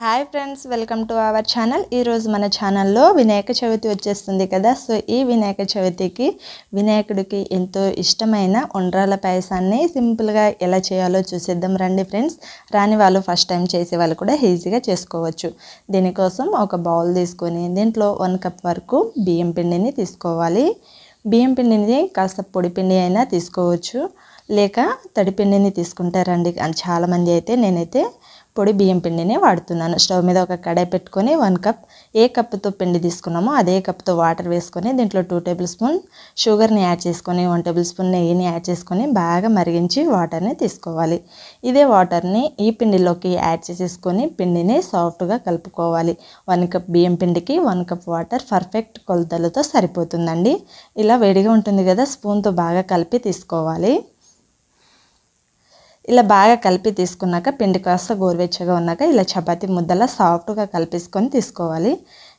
Hi friends, welcome to our channel. ఈరోజు మన ఛానల్లో వినాయక చవితి వచ్చేస్తుంది కదా. సో ఈ వినాయక చవితికి వినాయకుడికి ఎంతో ఇష్టమైన ఉండ్రాల పాయసాన్ని సింపుల్గా ఎలా చేయాలో చూసేద్దాం రండి ఫ్రెండ్స్. రాని వాళ్ళు ఫస్ట్ టైం చేసే వాళ్ళు కూడా ఈజీగా చేసుకోవచ్చు. దీనికోసం ఒక బౌల్ తీసుకొని దీంట్లో 1 కప్ వరకు బియ్యం పిండిని తీసుకోవాలి. బియ్యం పిండిని కాస్త పొడి పిండి అయినా తీసుకోవచ్చు, లేక తడి పిండిని తీసుకుంటారండి చాలామంది. అయితే నేనైతే పొడి బియ్యం పిండిని వాడుతున్నాను. స్టవ్ మీద ఒక కడాయి పెట్టుకొని 1 కప్ ఏ కప్పుతో పిండి తీసుకున్నామో అదే కప్తో వాటర్ వేసుకొని దీంట్లో 2 టేబుల్ స్పూన్ షుగర్ని యాడ్ చేసుకొని 1 టేబుల్ స్పూన్ నెయ్యిని యాడ్ చేసుకొని బాగా మరిగించి వాటర్ని తీసుకోవాలి. ఇదే వాటర్ని ఈ పిండిలోకి యాడ్ చేసేసుకొని పిండిని సాఫ్ట్గా కలుపుకోవాలి. 1 కప్ బియ్యం పిండికి 1 కప్ వాటర్ పర్ఫెక్ట్ కొలతలతో సరిపోతుందండి. ఇలా వేడిగా ఉంటుంది కదా, స్పూన్తో బాగా కలిపి తీసుకోవాలి. ఇలా బాగా కలిపి తీసుకున్నాక పిండి కాస్త గోరువెచ్చగా ఉన్నాక ఇలా చపాతీ ముద్దలా సాఫ్ట్గా కలిపేసుకొని తీసుకోవాలి.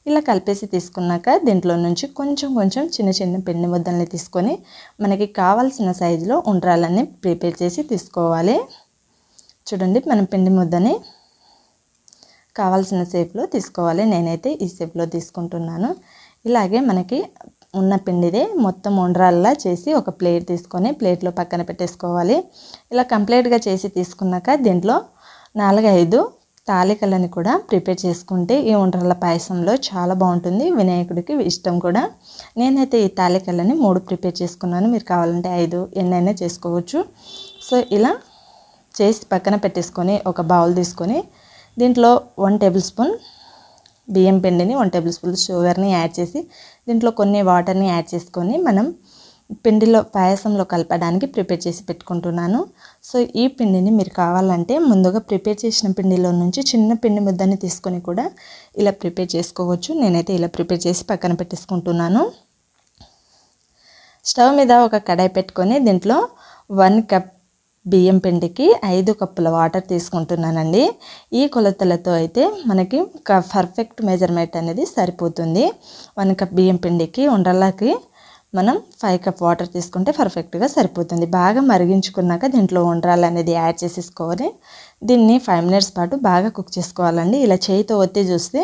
ఇలా కలిపేసి తీసుకున్నాక దీంట్లో నుంచి కొంచెం చిన్న చిన్న పిండి ముద్దల్ని తీసుకొని మనకి కావాల్సిన సైజులో ఉండ్రాలన్నీ ప్రిపేర్ చేసి తీసుకోవాలి. చూడండి, మనం పిండి ముద్దని కావాల్సిన షేప్లో తీసుకోవాలి. నేనైతే ఈ షేప్లో తీసుకుంటున్నాను. ఇలాగే మనకి ఉన్న పిండిదే మొత్తం ఉండ్రాల్లా చేసి ఒక ప్లేట్ తీసుకొని ప్లేట్లో పక్కన పెట్టేసుకోవాలి. ఇలా కంప్లీట్గా చేసి తీసుకున్నాక దీంట్లో 4-5 తాలికలని కూడా ప్రిపేర్ చేసుకుంటే ఈ ఉండ్రాల పాయసంలో చాలా బాగుంటుంది. వినాయకుడికి ఇష్టం కూడా. నేనైతే ఈ తాలికలని 3 ప్రిపేర్ చేసుకున్నాను. మీరు కావాలంటే 5 ఎన్నైనా చేసుకోవచ్చు. సో ఇలా చేసి పక్కన పెట్టేసుకొని ఒక బౌల్ తీసుకొని దీంట్లో 1 టేబుల్ స్పూన్ బియ్యం పిండిని 1 టేబుల్ స్పూన్ షుగర్ని యాడ్ చేసి దీంట్లో కొన్ని వాటర్ని యాడ్ చేసుకొని మనం పిండిలో పాయసంలో కలపడానికి ప్రిపేర్ చేసి పెట్టుకుంటున్నాను. సో ఈ పిండిని మీరు కావాలంటే ముందుగా ప్రిపేర్ చేసిన పిండిలో నుంచి చిన్న పిండి ముద్దని తీసుకొని కూడా ఇలా ప్రిపేర్ చేసుకోవచ్చు. నేనైతే ఇలా ప్రిపేర్ చేసి పక్కన పెట్టేసుకుంటున్నాను. స్టవ్ మీద ఒక కడాయి పెట్టుకొని దీంట్లో 1 కప్ బియ్యం పిండికి 5 కప్పుల వాటర్ తీసుకుంటున్నానండి. ఈ కొలతలతో అయితే మనకి పర్ఫెక్ట్ మెజర్మెంట్ అనేది సరిపోతుంది. 1 కప్ బియ్యం పిండికి ఉండ్రాలకి మనం 5 కప్ వాటర్ తీసుకుంటే పర్ఫెక్ట్గా సరిపోతుంది. బాగా మరిగించుకున్నాక దీంట్లో ఉండ్రాలు అనేది యాడ్ చేసేసుకొని దీన్ని 5 మినిట్స్ పాటు బాగా కుక్ చేసుకోవాలండి. ఇలా చేయితో ఒత్తి చూస్తే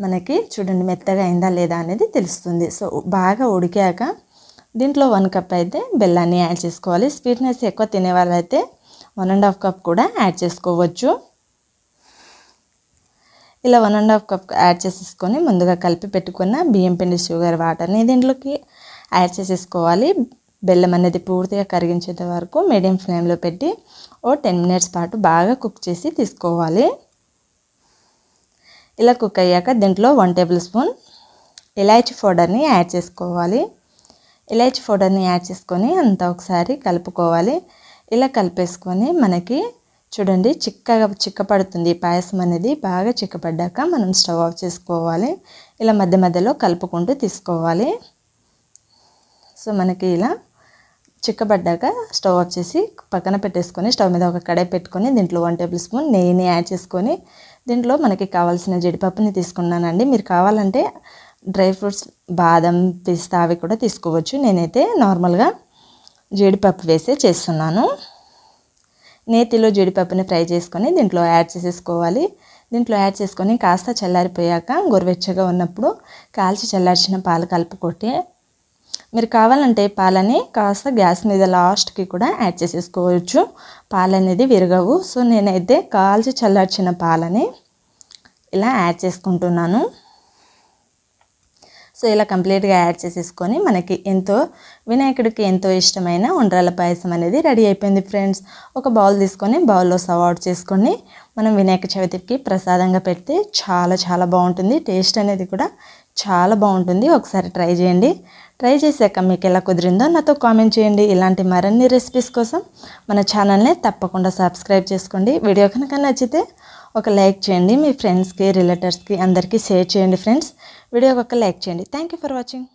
మనకి చూడండి మెత్తగా అయిందా లేదా అనేది తెలుస్తుంది. సో బాగా ఉడికాక దీంట్లో 1 కప్ అయితే బెల్లాన్ని యాడ్ చేసుకోవాలి. స్వీట్నెస్ ఎక్కువ తినే వాళ్ళైతే 1.5 కప్ కూడా యాడ్ చేసుకోవచ్చు. ఇలా 1.5 కప్ యాడ్ చేసేసుకొని ముందుగా కలిపి పెట్టుకున్న బియ్యం పిండి షుగర్ వాటర్ని దీంట్లోకి యాడ్ చేసేసుకోవాలి. బెల్లం అనేది పూర్తిగా కరిగించేంత వరకు మీడియం ఫ్లేమ్లో పెట్టి 10 మినిట్స్ పాటు బాగా కుక్ చేసి తీసుకోవాలి. ఇలా కుక్ అయ్యాక దీంట్లో 1 టేబుల్ స్పూన్ ఇలాచీ పౌడర్ని యాడ్ చేసుకోవాలి. ఇలాచీ పౌడర్ని యాడ్ చేసుకొని అంతా ఒకసారి కలుపుకోవాలి. ఇలా కలిపేసుకొని మనకి చూడండి చిక్కపడుతుంది పాయసం అనేది. బాగా చిక్కపడ్డాక మనం స్టవ్ ఆఫ్ చేసుకోవాలి. ఇలా మధ్య మధ్యలో కలుపుకుంటూ తీసుకోవాలి. సో మనకి ఇలా చిక్కబడ్డాక స్టవ్ ఆఫ్ చేసి పక్కన పెట్టేసుకొని స్టవ్ మీద ఒక కడాయి పెట్టుకొని దీంట్లో 1 టేబుల్ స్పూన్ నెయ్యిని యాడ్ చేసుకొని దీంట్లో మనకి కావాల్సిన జీడిపప్పుని తీసుకున్నానండి. మీరు కావాలంటే డ్రై ఫ్రూట్స్ బాదం పిస్తా అవి కూడా తీసుకోవచ్చు. నేనైతే నార్మల్గా జీడిపప్పు వేసే చేస్తున్నాను. నేతిలో జీడిపప్పుని ఫ్రై చేసుకొని దీంట్లో యాడ్ చేసేసుకోవాలి. దీంట్లో యాడ్ చేసుకొని కాస్త చల్లారిపోయాక గోరువెచ్చగా ఉన్నప్పుడు కాల్చి చల్లార్చిన పాలు కలుపుకొట్టి మీరు కావాలంటే పాలని కాస్త గ్యాస్ మీద లాస్ట్కి కూడా యాడ్ చేసేసుకోవచ్చు. పాలు అనేది విరగవు. సో నేనైతే కాల్చి చల్లార్చిన పాలని ఇలా యాడ్ చేసుకుంటున్నాను. సో ఇలా కంప్లీట్గా యాడ్ చేసేసుకొని మనకి వినాయకుడికి ఎంతో ఇష్టమైన ఉండ్రాల పాయసం అనేది రెడీ అయిపోయింది ఫ్రెండ్స్. ఒక బౌల్ తీసుకొని బౌల్లో సర్వ్ అవుట్ చేసుకొని మనం వినాయక చవితికి ప్రసాదంగా పెడితే చాలా బాగుంటుంది. టేస్ట్ అనేది కూడా చాలా బాగుంటుంది. ఒకసారి ట్రై చేయండి. ట్రై చేశాక మీకు ఎలా కుదిరిందో నాతో కామెంట్ చేయండి. ఇలాంటి మరిన్ని రెసిపీస్ కోసం మన ఛానల్ని తప్పకుండా సబ్స్క్రైబ్ చేసుకోండి. వీడియో కనుక నచ్చితే ఒక లైక్ చేయండి. మీ ఫ్రెండ్స్కి రిలేటివ్స్కి అందరికీ షేర్ చేయండి ఫ్రెండ్స్. వీడియోకి ఒక లైక్ చేయండి. Thank you for watching.